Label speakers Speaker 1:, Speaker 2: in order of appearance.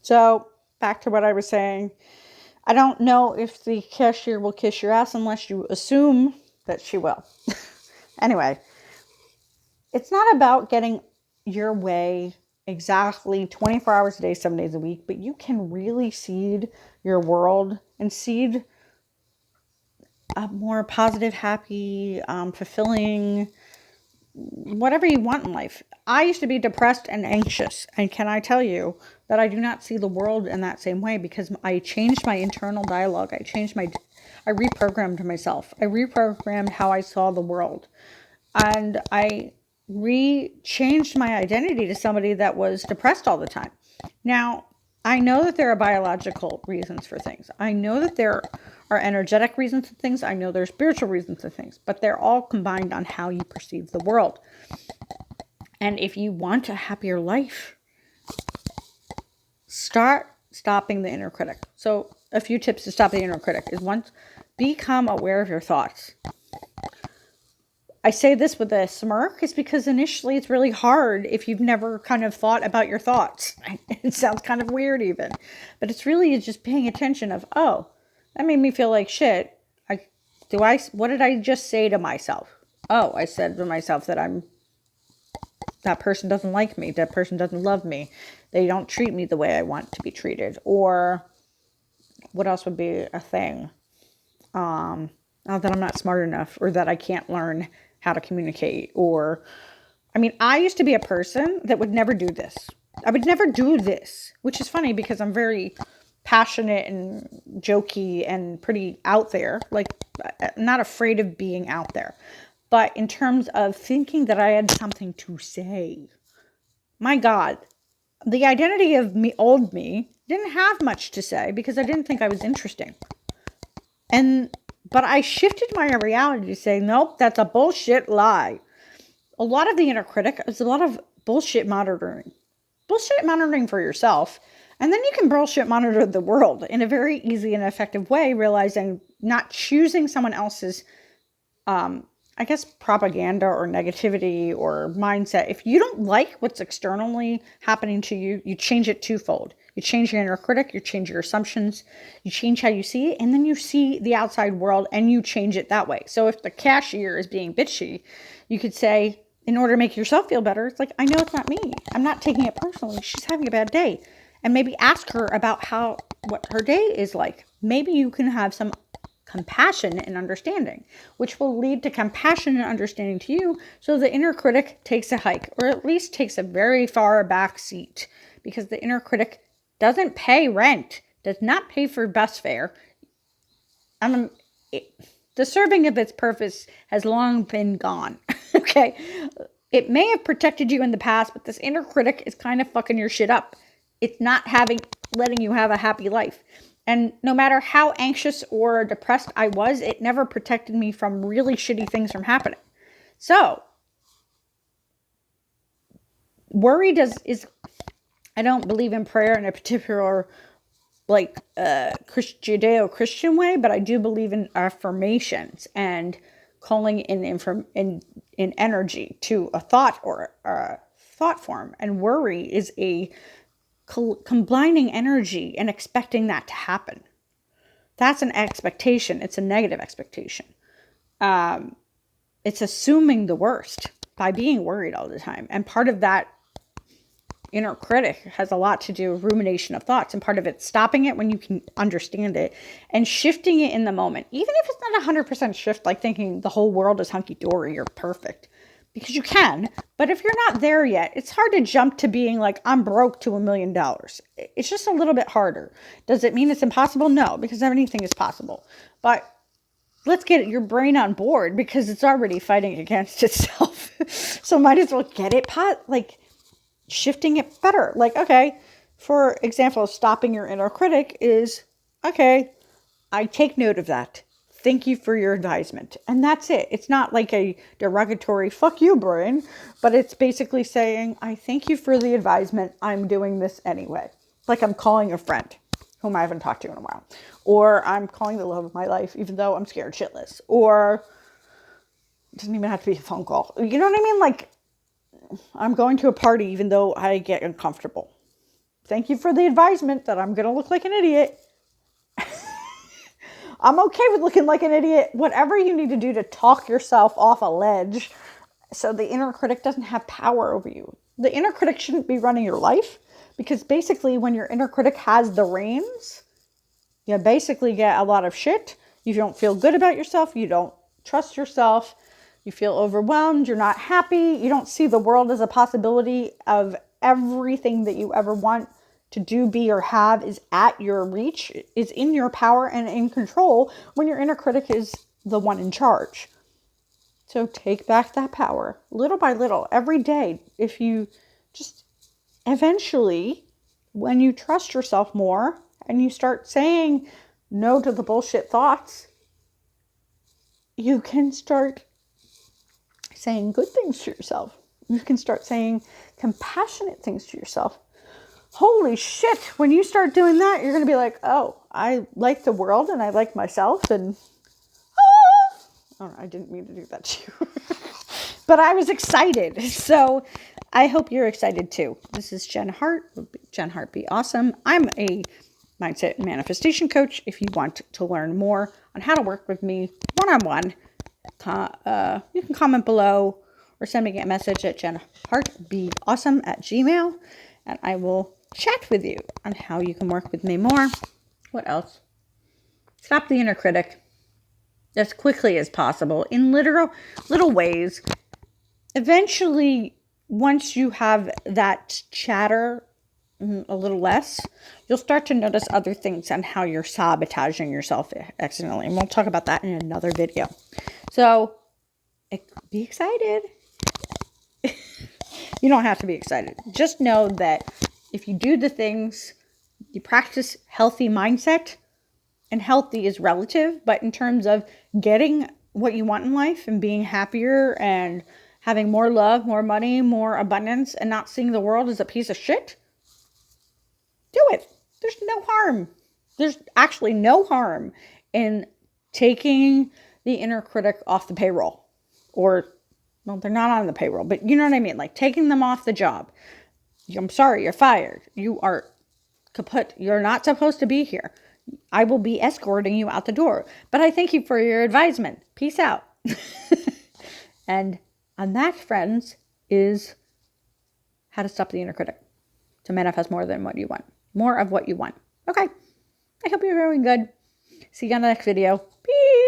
Speaker 1: So back to what I was saying. I don't know if the cashier will kiss your ass unless you assume that she will. Anyway, it's not about getting your way exactly 24 hours a day, 7 days a week, but you can really seed your world and seed a more positive, happy, fulfilling, whatever you want in life. I used to be depressed and anxious. And can I tell you that I do not see the world in that same way because I changed my internal dialogue. I reprogrammed myself. I reprogrammed how I saw the world. And I changed my identity to somebody that was depressed all the time. Now, I know that there are biological reasons for things. I know that there are energetic reasons for things. I know there's spiritual reasons for things, but they're all combined on how you perceive the world. And if you want a happier life, start stopping the inner critic. So a few tips to stop the inner critic is one, become aware of your thoughts. I say this with a smirk is because initially it's really hard if you've never kind of thought about your thoughts. It sounds kind of weird even, but it's really just paying attention of, oh, that made me feel like shit. What did I just say to myself? Oh, I said to myself that that person doesn't like me. That person doesn't love me. They don't treat me the way I want to be treated. Or what else would be a thing? That I'm not smart enough or that I can't learn how to communicate. I used to be a person that would never do this. I would never do this, which is funny because I'm very passionate and jokey and pretty out there. Like, I'm not afraid of being out there. But in terms of thinking that I had something to say, my God, the identity of me, old me, didn't have much to say because I didn't think I was interesting. But I shifted my reality to say, nope, that's a bullshit lie. A lot of the inner critic is a lot of bullshit monitoring. Bullshit monitoring for yourself. And then you can bullshit monitor the world in a very easy and effective way, realizing not choosing someone else's, propaganda or negativity or mindset. If you don't like what's externally happening to you, you change it twofold. You change your inner critic, you change your assumptions, you change how you see it, and then you see the outside world and you change it that way. So if the cashier is being bitchy, you could say, in order to make yourself feel better, it's like, I know it's not me. I'm not taking it personally. She's having a bad day. And maybe ask her about what her day is like. Maybe you can have some compassion and understanding, which will lead to compassion and understanding to you. So the inner critic takes a hike, or at least takes a very far back seat, because the inner critic doesn't pay rent, does not pay for bus fare. The serving of its purpose has long been gone. Okay. It may have protected you in the past, but this inner critic is kind of fucking your shit up. It's not letting you have a happy life. And no matter how anxious or depressed I was, it never protected me from really shitty things from happening. So, I don't believe in prayer in a particular Judeo-Christian way, but I do believe in affirmations and calling in energy to a thought or a thought form. And worry is a combining energy and expecting that to happen. That's an expectation. It's a negative expectation. It's assuming the worst by being worried all the time. And part of that inner critic has a lot to do with rumination of thoughts, and part of it stopping it when you can understand it and shifting it in the moment, even if it's not 100% shift, like thinking the whole world is hunky-dory or perfect, because you can. But if you're not there yet, it's hard to jump to being like, I'm broke to $1 million. It's just a little bit harder. Does it mean it's impossible? No, because anything is possible. But let's get your brain on board, because it's already fighting against itself. So might as well get it shifting it better. Like, okay, for example, stopping your inner critic is, okay, I take note of that. Thank you for your advisement. And that's it. It's not like a derogatory, fuck you, brain, but it's basically saying, I thank you for the advisement. I'm doing this anyway. Like I'm calling a friend whom I haven't talked to in a while. Or I'm calling the love of my life, even though I'm scared shitless. Or it doesn't even have to be a phone call. You know what I mean? Like, I'm going to a party even though I get uncomfortable. Thank you for the advisement that I'm going to look like an idiot. I'm okay with looking like an idiot. Whatever you need to do to talk yourself off a ledge so the inner critic doesn't have power over you. The inner critic shouldn't be running your life, because basically when your inner critic has the reins, you basically get a lot of shit. You don't feel good about yourself. You don't trust yourself. You feel overwhelmed. You're not happy. You don't see the world as a possibility of everything that you ever want to do, be, or have is at your reach, is in your power and in control when your inner critic is the one in charge. So take back that power little by little every day. If you just eventually, when you trust yourself more and you start saying no to the bullshit thoughts, you can start saying good things to yourself. You can start saying compassionate things to yourself. Holy shit, when you start doing that, you're going to be like, oh, I like the world and I like myself, and oh, I didn't mean to do that to you. But I was excited. So I hope you're excited too. This is Jen Hart. Jen Hart Be Awesome. I'm a mindset and manifestation coach. If you want to learn more on how to work with me one-on-one, you can comment below or send me a message at jenhartbeawesome@gmail.com, and I will chat with you on how you can work with me more. What else? Stop the inner critic as quickly as possible in little ways. Eventually, once you have that chatter a little less, you'll start to notice other things and how you're sabotaging yourself accidentally. And we'll talk about that in another video. So be excited. You don't have to be excited. Just know that if you do the things, you practice healthy mindset, and healthy is relative, but in terms of getting what you want in life and being happier and having more love, more money, more abundance, and not seeing the world as a piece of shit, do it. There's no harm. There's actually no harm in taking the inner critic off the payroll. Or, well, they're not on the payroll, but you know what I mean? Like taking them off the job. I'm sorry, you're fired. You are kaput. You're not supposed to be here. I will be escorting you out the door. But I thank you for your advisement. Peace out. And on that, friends, is how to stop the inner critic to manifest more than what you want. More of what you want. Okay. I hope you're doing good. See you on the next video. Peace.